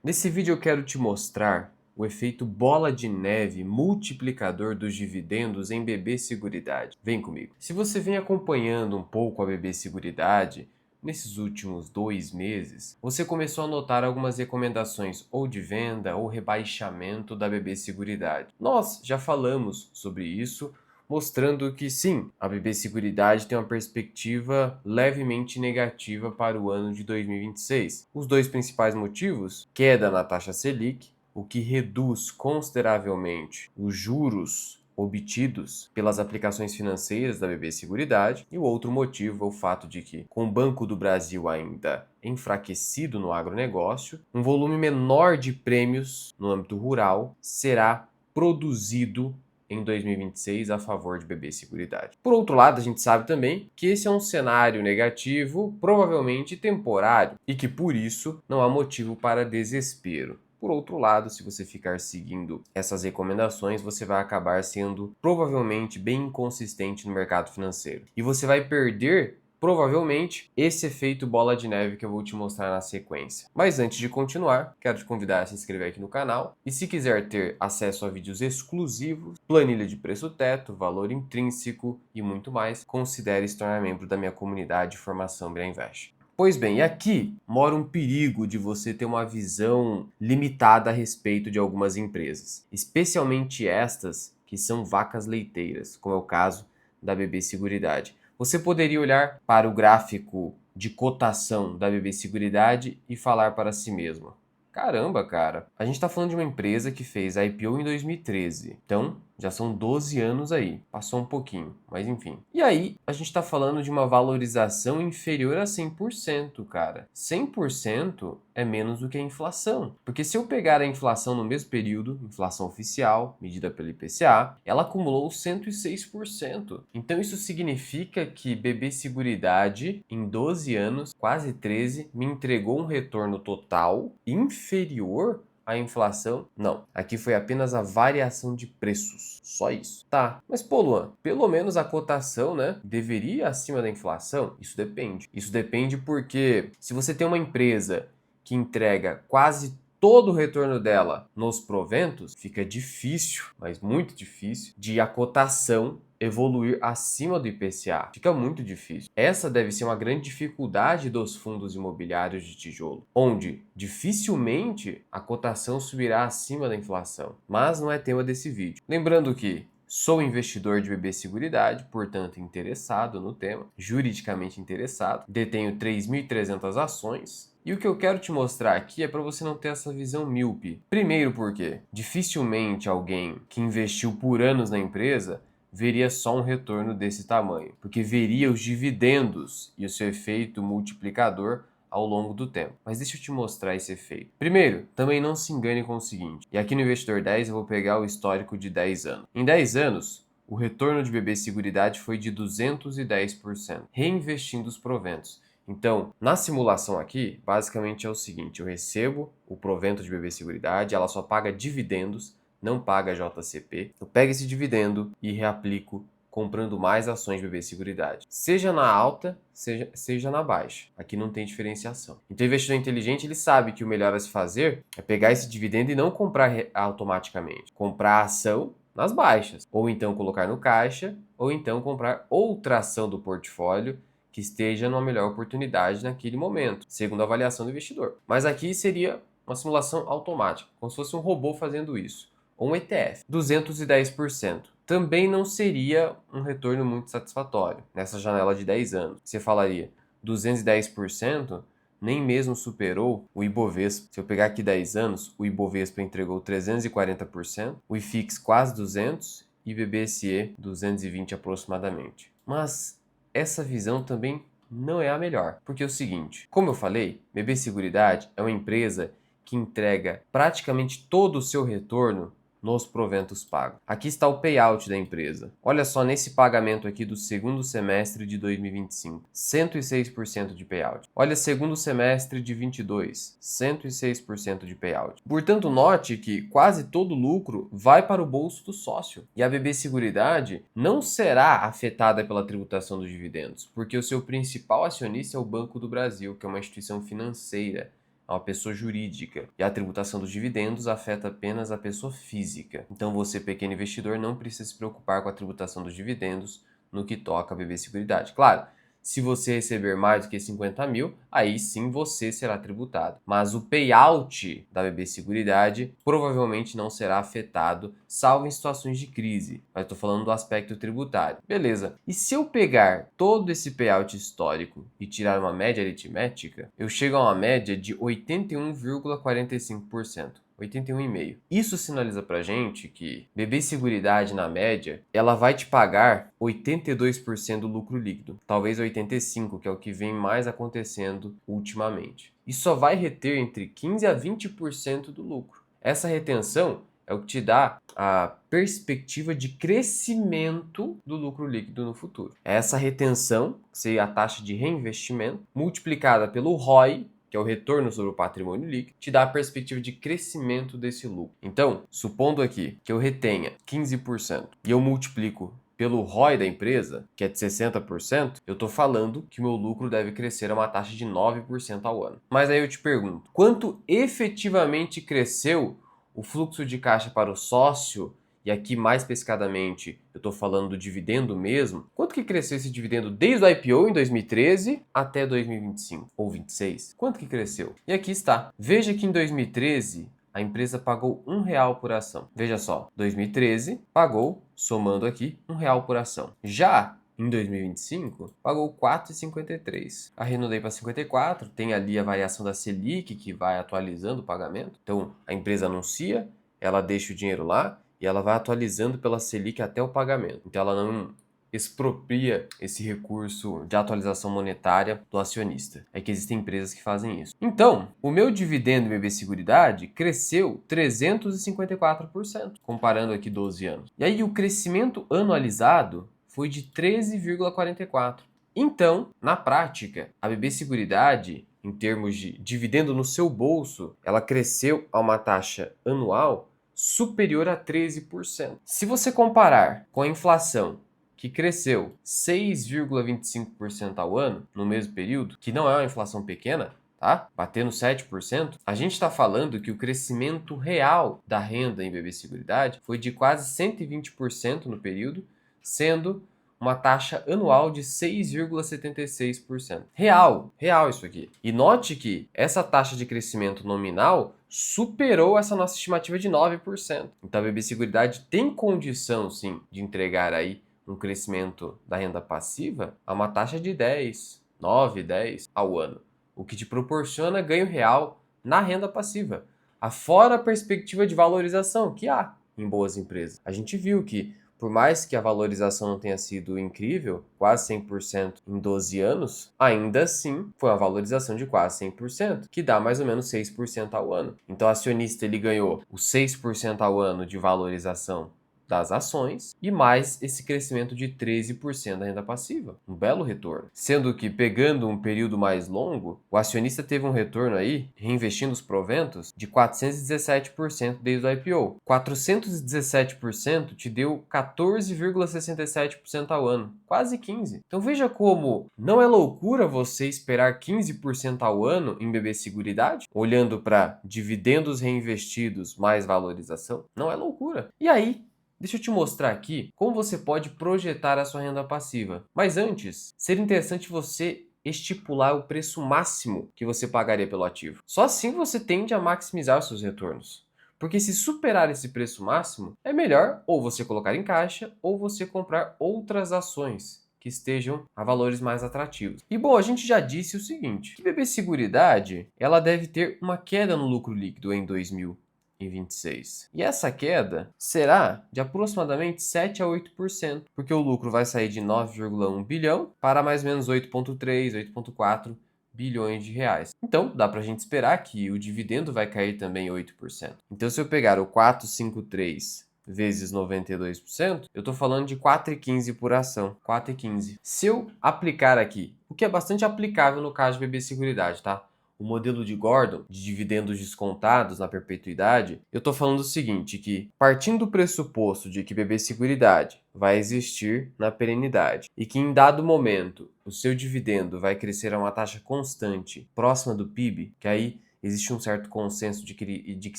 Nesse vídeo eu quero te mostrar o efeito bola de neve multiplicador dos dividendos em BB Seguridade. Vem comigo. Se você vem acompanhando um pouco a BB Seguridade, nesses últimos 2 meses, você começou a notar algumas recomendações ou de venda ou rebaixamento da BB Seguridade. Nós já falamos sobre isso, mostrando que sim, a BB Seguridade tem uma perspectiva levemente negativa para o ano de 2026. Os dois principais motivos: queda na taxa Selic, o que reduz consideravelmente os juros obtidos pelas aplicações financeiras da BB Seguridade, e o outro motivo é o fato de que, com o Banco do Brasil ainda enfraquecido no agronegócio, um volume menor de prêmios no âmbito rural será produzido em 2026 a favor de BB Seguridade. Por outro lado, a gente sabe também que esse é um cenário negativo, provavelmente temporário, e que por isso não há motivo para desespero. Por outro lado, se você ficar seguindo essas recomendações, você vai acabar sendo provavelmente bem inconsistente no mercado financeiro. E você vai perder provavelmente esse efeito bola de neve que eu vou te mostrar na sequência. Mas antes de continuar, quero te convidar a se inscrever aqui no canal. E se quiser ter acesso a vídeos exclusivos, planilha de preço teto, valor intrínseco e muito mais, considere se tornar membro da minha comunidade de formação Bira Invest. Pois bem, e aqui mora um perigo de você ter uma visão limitada a respeito de algumas empresas, especialmente estas que são vacas leiteiras, como é o caso da BB Seguridade. Você poderia olhar para o gráfico de cotação da BB Seguridade e falar para si mesmo: caramba, cara, a gente está falando de uma empresa que fez a IPO em 2013. Então, já são 12 anos aí. Passou um pouquinho, mas enfim. E aí, a gente está falando de uma valorização inferior a 100%, cara. 100% é menos do que a inflação. Porque se eu pegar a inflação no mesmo período, inflação oficial, medida pelo IPCA, ela acumulou 106%. Então, isso significa que BB Seguridade, em 12 anos, quase 13, me entregou um retorno total inferior à inflação? Não. Aqui foi apenas a variação de preços. Só isso. Tá. Mas, pô, Luan, pelo menos a cotação, né, deveria ir acima da inflação? Isso depende. Isso depende porque se você tem uma empresa que entrega quase todo o retorno dela nos proventos, fica difícil, mas muito difícil, de a cotação evoluir acima do IPCA. Fica muito difícil. Essa deve ser uma grande dificuldade dos fundos imobiliários de tijolo, onde dificilmente a cotação subirá acima da inflação. Mas não é tema desse vídeo. Lembrando que sou investidor de BB Seguridade, portanto interessado no tema, juridicamente interessado, detenho 3.300 ações. E o que eu quero te mostrar aqui é para você não ter essa visão míope. Primeiro porque dificilmente alguém que investiu por anos na empresa veria só um retorno desse tamanho, porque veria os dividendos e o seu efeito multiplicador ao longo do tempo. Mas deixa eu te mostrar esse efeito. Primeiro, também não se engane com o seguinte, e aqui no Investidor 10 eu vou pegar o histórico de 10 anos. Em 10 anos, o retorno de BB Seguridade foi de 210%, reinvestindo os proventos. Então, na simulação aqui, basicamente é o seguinte: eu recebo o provento de BB Seguridade, ela só paga dividendos, não paga JCP. Eu pego esse dividendo e reaplico comprando mais ações de BB Seguridade. Seja na alta, seja na baixa. Aqui não tem diferenciação. Então, o investidor inteligente, ele sabe que o melhor a se fazer é pegar esse dividendo e não comprar automaticamente. Comprar a ação nas baixas. Ou então colocar no caixa, ou então comprar outra ação do portfólio que esteja numa melhor oportunidade naquele momento, segundo a avaliação do investidor. Mas aqui seria uma simulação automática, como se fosse um robô fazendo isso. Ou um ETF, 210%. Também não seria um retorno muito satisfatório nessa janela de 10 anos. Você falaria, 210% nem mesmo superou o Ibovespa. Se eu pegar aqui 10 anos, o Ibovespa entregou 340%, o IFIX quase 200% e BBSE 220% aproximadamente. Mas essa visão também não é a melhor, porque é o seguinte, como eu falei, BB Seguridade é uma empresa que entrega praticamente todo o seu retorno nos proventos pagos. Aqui está o payout da empresa. Olha só nesse pagamento aqui do segundo semestre de 2025, 106% de payout. Olha segundo semestre de 22, 106% de payout. Portanto, note que quase todo o lucro vai para o bolso do sócio. E a BB Seguridade não será afetada pela tributação dos dividendos, porque o seu principal acionista é o Banco do Brasil, que é uma instituição financeira é uma pessoa jurídica. E a tributação dos dividendos afeta apenas a pessoa física. Então você, pequeno investidor, não precisa se preocupar com a tributação dos dividendos no que toca a BB Seguridade. Claro, se você receber mais do que 50 mil, aí sim você será tributado. Mas o payout da BB Seguridade provavelmente não será afetado, salvo em situações de crise. Mas estou falando do aspecto tributário. Beleza. E se eu pegar todo esse payout histórico e tirar uma média aritmética, eu chego a uma média de 81,45%. 81,5%. Isso sinaliza pra gente que BB Seguridade, na média, ela vai te pagar 82% do lucro líquido. Talvez 85%, que é o que vem mais acontecendo ultimamente. E só vai reter entre 15% a 20% do lucro. Essa retenção é o que te dá a perspectiva de crescimento do lucro líquido no futuro. Essa retenção, que seria a taxa de reinvestimento, multiplicada pelo ROI, que é o retorno sobre o patrimônio líquido, te dá a perspectiva de crescimento desse lucro. Então, supondo aqui que eu retenha 15% e eu multiplico pelo ROI da empresa, que é de 60%, eu estou falando que meu lucro deve crescer a uma taxa de 9% ao ano. Mas aí eu te pergunto, quanto efetivamente cresceu o fluxo de caixa para o sócio? E aqui mais especificadamente eu estou falando do dividendo mesmo. Quanto que cresceu esse dividendo desde o IPO em 2013 até 2025 ou 26? Quanto que cresceu? E aqui está. Veja que em 2013 a empresa pagou R$ 1 por ação. Veja só, 2013 pagou, somando aqui, R$ 1 por ação. Já em 2025, pagou 4,53. Arredondei para 54, tem ali a variação da Selic que vai atualizando o pagamento. Então, a empresa anuncia, ela deixa o dinheiro lá e ela vai atualizando pela Selic até o pagamento. Então, ela não expropria esse recurso de atualização monetária do acionista. É que existem empresas que fazem isso. Então, o meu dividendo em BB Seguridade cresceu 354%, comparando aqui 12 anos. E aí o crescimento anualizado foi de 13,44%. Então, na prática, a BB Seguridade, em termos de dividendo no seu bolso, ela cresceu a uma taxa anual superior a 13%. Se você comparar com a inflação, que cresceu 6,25% ao ano no mesmo período, que não é uma inflação pequena, tá? Batendo 7%, a gente está falando que o crescimento real da renda em BB Seguridade foi de quase 120% no período, sendo uma taxa anual de 6,76%. Real isso aqui. E note que essa taxa de crescimento nominal superou essa nossa estimativa de 9%. Então a BB Seguridade tem condição, sim, de entregar aí um crescimento da renda passiva a uma taxa de 10, 9, 10 ao ano, o que te proporciona ganho real na renda passiva, afora a perspectiva de valorização que há em boas empresas. A gente viu que, por mais que a valorização não tenha sido incrível, quase 100% em 12 anos, ainda assim foi uma valorização de quase 100%, que dá mais ou menos 6% ao ano. Então o acionista ele ganhou os 6% ao ano de valorização das ações e mais esse crescimento de 13% da renda passiva. Um belo retorno. Sendo que, pegando um período mais longo, o acionista teve um retorno aí, reinvestindo os proventos, de 417% desde o IPO. 417% te deu 14,67% ao ano. Quase 15%. Então veja como não é loucura você esperar 15% ao ano em BB Seguridade, olhando para dividendos reinvestidos mais valorização. Não é loucura. E aí, deixa eu te mostrar aqui como você pode projetar a sua renda passiva. Mas antes, seria interessante você estipular o preço máximo que você pagaria pelo ativo. Só assim você tende a maximizar os seus retornos. Porque se superar esse preço máximo, é melhor ou você colocar em caixa ou você comprar outras ações que estejam a valores mais atrativos. E bom, a gente já disse o seguinte, que BB Seguridade, ela deve ter uma queda no lucro líquido em 2026. E essa queda será de aproximadamente 7 a 8%, porque o lucro vai sair de 9,1 bilhão para mais ou menos 8,3, 8,4 bilhões de reais. Então, dá para a gente esperar que o dividendo vai cair também 8%. Então, se eu pegar o 453 vezes 92%, eu estou falando de 4,15 por ação. 4,15. Se eu aplicar aqui, o que é bastante aplicável no caso de BB Seguridade, tá? O modelo de Gordon, de dividendos descontados na perpetuidade, eu estou falando o seguinte, que partindo do pressuposto de que BB Seguridade vai existir na perenidade e que em dado momento o seu dividendo vai crescer a uma taxa constante próxima do PIB, que aí existe um certo consenso de que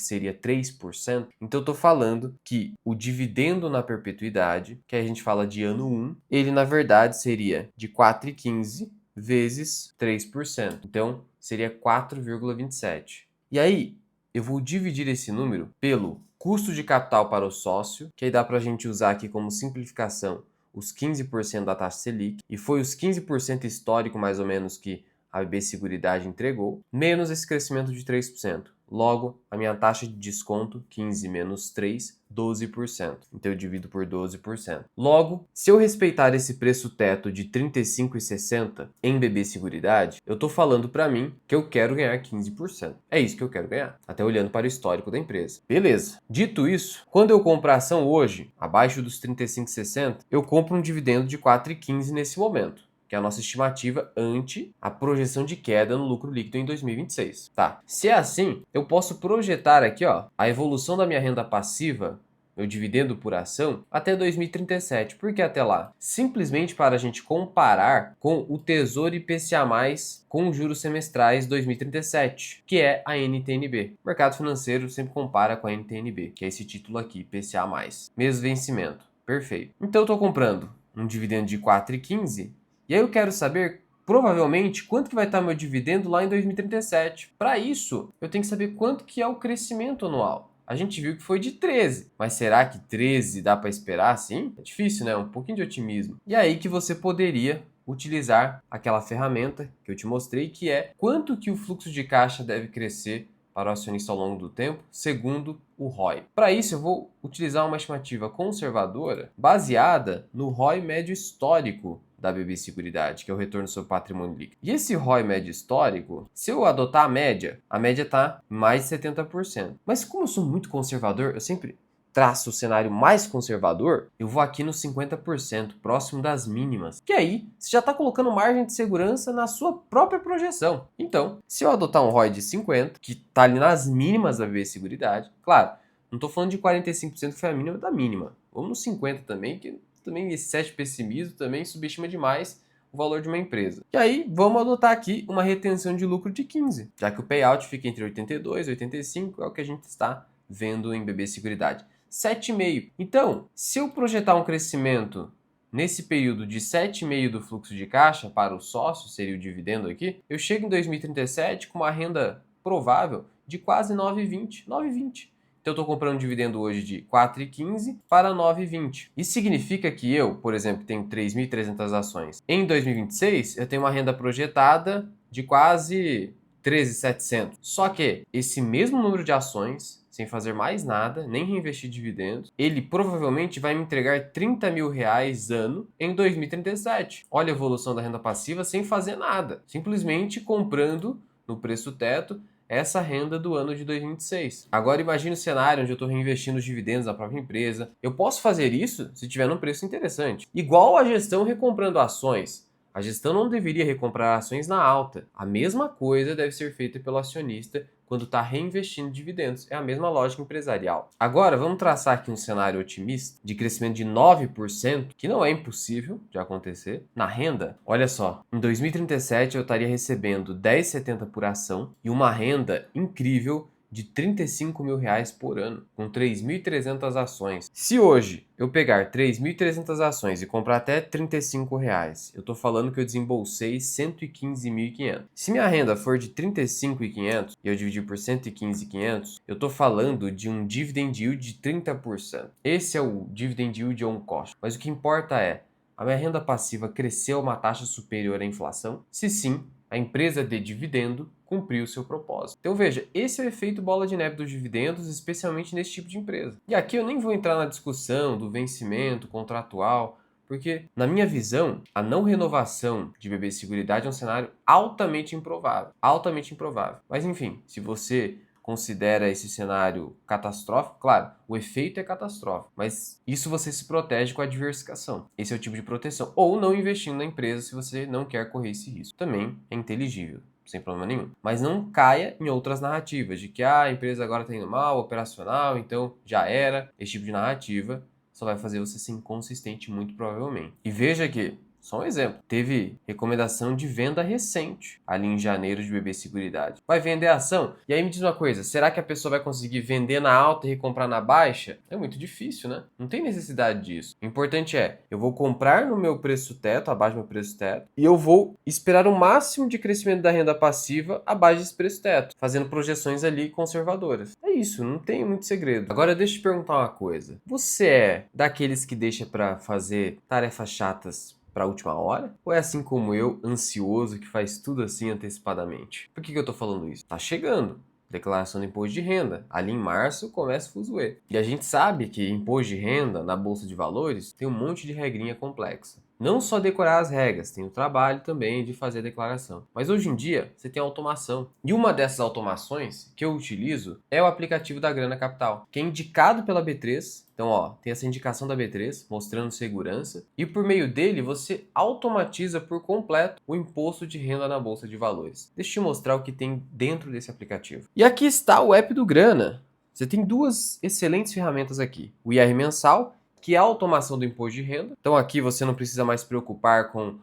seria 3%. Então eu estou falando que o dividendo na perpetuidade, que a gente fala de ano 1, ele na verdade seria de 4,15 vezes 3%. Então seria 4,27. E aí eu vou dividir esse número pelo custo de capital para o sócio, que aí dá para a gente usar aqui como simplificação os 15% da taxa Selic, e foi os 15% histórico mais ou menos que a BB Seguridade entregou, menos esse crescimento de 3%. Logo, a minha taxa de desconto, 15 menos 3, 12%. Então eu divido por 12%. Logo, se eu respeitar esse preço teto de R$ 35,60 em BB Seguridade, eu estou falando para mim que eu quero ganhar 15%. É isso que eu quero ganhar, até olhando para o histórico da empresa. Beleza. Dito isso, quando eu compro a ação hoje, abaixo dos R$ 35,60, eu compro um dividendo de R$ 4,15 nesse momento, que é a nossa estimativa ante a projeção de queda no lucro líquido em 2026. Tá. Se é assim, eu posso projetar aqui, ó, a evolução da minha renda passiva, meu dividendo por ação, até 2037. Por que até lá? Simplesmente para a gente comparar com o Tesouro IPCA+, com juros semestrais 2037, que é a NTNB. O mercado financeiro sempre compara com a NTNB, que é esse título aqui, IPCA+. Mesmo vencimento. Perfeito. Então eu estou comprando um dividendo de 4,15 e aí eu quero saber, provavelmente, quanto que vai estar meu dividendo lá em 2037. Para isso, eu tenho que saber quanto que é o crescimento anual. A gente viu que foi de 13, mas será que 13 dá para esperar assim? É difícil, né? Um pouquinho de otimismo. E aí que você poderia utilizar aquela ferramenta que eu te mostrei, que é quanto que o fluxo de caixa deve crescer para o acionista ao longo do tempo, segundo o ROI. Para isso, eu vou utilizar uma estimativa conservadora baseada no ROI médio histórico da BB Seguridade, que é o retorno sobre patrimônio líquido. E esse ROI médio histórico, se eu adotar a média está mais de 70%. Mas como eu sou muito conservador, eu sempre traço o cenário mais conservador, eu vou aqui no 50%, próximo das mínimas. Que aí, você já está colocando margem de segurança na sua própria projeção. Então, se eu adotar um ROI de 50%, que está ali nas mínimas da BB Seguridade, claro, não estou falando de 45% que foi a mínima da mínima. Vamos no 50% também, que também esse excesso de pessimismo também subestima demais o valor de uma empresa. E aí, vamos adotar aqui uma retenção de lucro de 15%, já que o payout fica entre 82% e 85%, é o que a gente está vendo em BB Seguridade. 7,5%. Então, se eu projetar um crescimento nesse período de 7,5% do fluxo de caixa para o sócio, seria o dividendo aqui, eu chego em 2037 com uma renda provável de quase 9,20. 9,20. Então, eu estou comprando um dividendo hoje de 4,15 para 9,20. Isso significa que eu, por exemplo, tenho 3.300 ações. Em 2026, eu tenho uma renda projetada de quase 13.700. Só que esse mesmo número de ações, sem fazer mais nada, nem reinvestir dividendos, ele provavelmente vai me entregar 30 mil reais ano em 2037. Olha a evolução da renda passiva sem fazer nada, simplesmente comprando no preço teto essa renda do ano de 2026. Agora imagine o cenário onde eu estou reinvestindo os dividendos da própria empresa. Eu posso fazer isso se tiver num preço interessante. Igual a gestão recomprando ações. A gestão não deveria recomprar ações na alta. A mesma coisa deve ser feita pelo acionista quando está reinvestindo dividendos. É a mesma lógica empresarial. Agora, vamos traçar aqui um cenário otimista de crescimento de 9%, que não é impossível de acontecer, na renda. Olha só, em 2037 eu estaria recebendo 10,70 por ação e uma renda incrível de 35 mil reais por ano, com 3.300 ações. Se hoje eu pegar 3.300 ações e comprar até 35 reais, eu estou falando que eu desembolsei 115.500. Se minha renda for de 35.500 e eu dividir por 115.500, eu estou falando de um dividend yield de 30%. Esse é o dividend yield on cost. Mas o que importa é, a minha renda passiva cresceu a uma taxa superior à inflação? Se sim, a empresa de dividendo cumpriu o seu propósito. Então veja, esse é o efeito bola de neve dos dividendos, especialmente nesse tipo de empresa. E aqui eu nem vou entrar na discussão do vencimento contratual, porque, na minha visão, a não renovação de BB Seguridade é um cenário altamente improvável. Altamente improvável. Mas enfim, se você considera esse cenário catastrófico, claro, o efeito é catastrófico, mas isso você se protege com a diversificação. Esse é o tipo de proteção. Ou não investindo na empresa se você não quer correr esse risco. Também é inteligível, sem problema nenhum. Mas não caia em outras narrativas de que a empresa agora está indo mal, operacional, então já era. Esse tipo de narrativa só vai fazer você ser inconsistente muito provavelmente. E veja que Só um exemplo. Teve recomendação de venda recente, ali em janeiro, de BB Seguridade. Vai vender a ação? E aí me diz uma coisa, será que a pessoa vai conseguir vender na alta e recomprar na baixa? É muito difícil, né? Não tem necessidade disso. O importante é, eu vou comprar no meu preço teto, abaixo do meu preço teto, e eu vou esperar o máximo de crescimento da renda passiva abaixo desse preço teto, fazendo projeções ali conservadoras. É isso, não tem muito segredo. Agora deixa eu te perguntar uma coisa. Você é daqueles que deixa para fazer tarefas chatas para a última hora? Ou é assim como eu, ansioso, que faz tudo assim antecipadamente? Por que eu tô falando isso? Tá chegando. Declaração do imposto de renda. Ali em março começa o fuzuê. E a gente sabe que imposto de renda na Bolsa de Valores tem um monte de regrinha complexa. Não só decorar as regras, tem o trabalho também de fazer a declaração. Mas hoje em dia, você tem automação. E uma dessas automações que eu utilizo é o aplicativo da Grana Capital, que é indicado pela B3. Então, ó, tem essa indicação da B3 mostrando segurança e por meio dele você automatiza por completo o imposto de renda na Bolsa de Valores. Deixa eu te mostrar o que tem dentro desse aplicativo. E aqui está o app do Grana. Você tem duas excelentes ferramentas aqui. O IR mensal, que é a automação do imposto de renda. Então aqui você não precisa mais se preocupar com,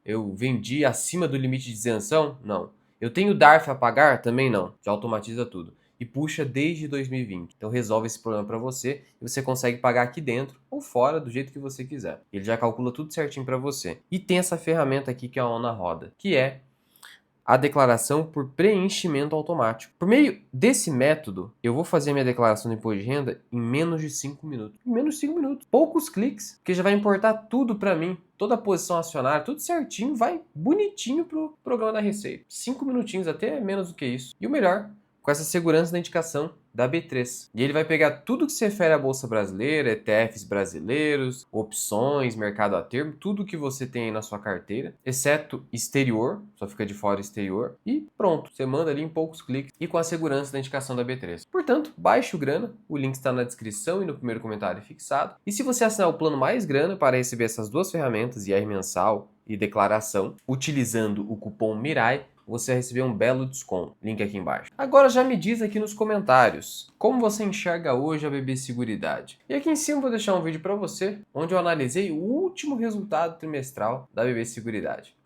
eu vendi acima do limite de isenção? Não. Eu tenho DARF a pagar? Também não. Já automatiza tudo. E puxa desde 2020. Então resolve esse problema para você e você consegue pagar aqui dentro ou fora do jeito que você quiser. Ele já calcula tudo certinho para você. E tem essa ferramenta aqui que é a mão na roda, que é a declaração por preenchimento automático. Por meio desse método, eu vou fazer minha declaração do imposto de renda em menos de 5 minutos. Em menos de 5 minutos. Poucos cliques, que já vai importar tudo para mim. Toda a posição acionária, tudo certinho, vai bonitinho pro programa da Receita. 5 minutinhos, até menos do que isso. E o melhor, com essa segurança da indicação da B3. E ele vai pegar tudo que se refere à Bolsa Brasileira, ETFs brasileiros, opções, mercado a termo, tudo que você tem aí na sua carteira, exceto exterior, só fica de fora exterior, e pronto, você manda ali em poucos cliques e com a segurança da indicação da B3. Portanto, baixe o Grana, o link está na descrição e no primeiro comentário fixado. E se você assinar o plano Mais Grana para receber essas duas ferramentas, IR mensal e declaração, utilizando o cupom MIRAI, você vai receber um belo desconto. Link aqui embaixo. Agora já me diz aqui nos comentários como você enxerga hoje a BB Seguridade. E aqui em cima eu vou deixar um vídeo para você onde eu analisei o último resultado trimestral da BB Seguridade.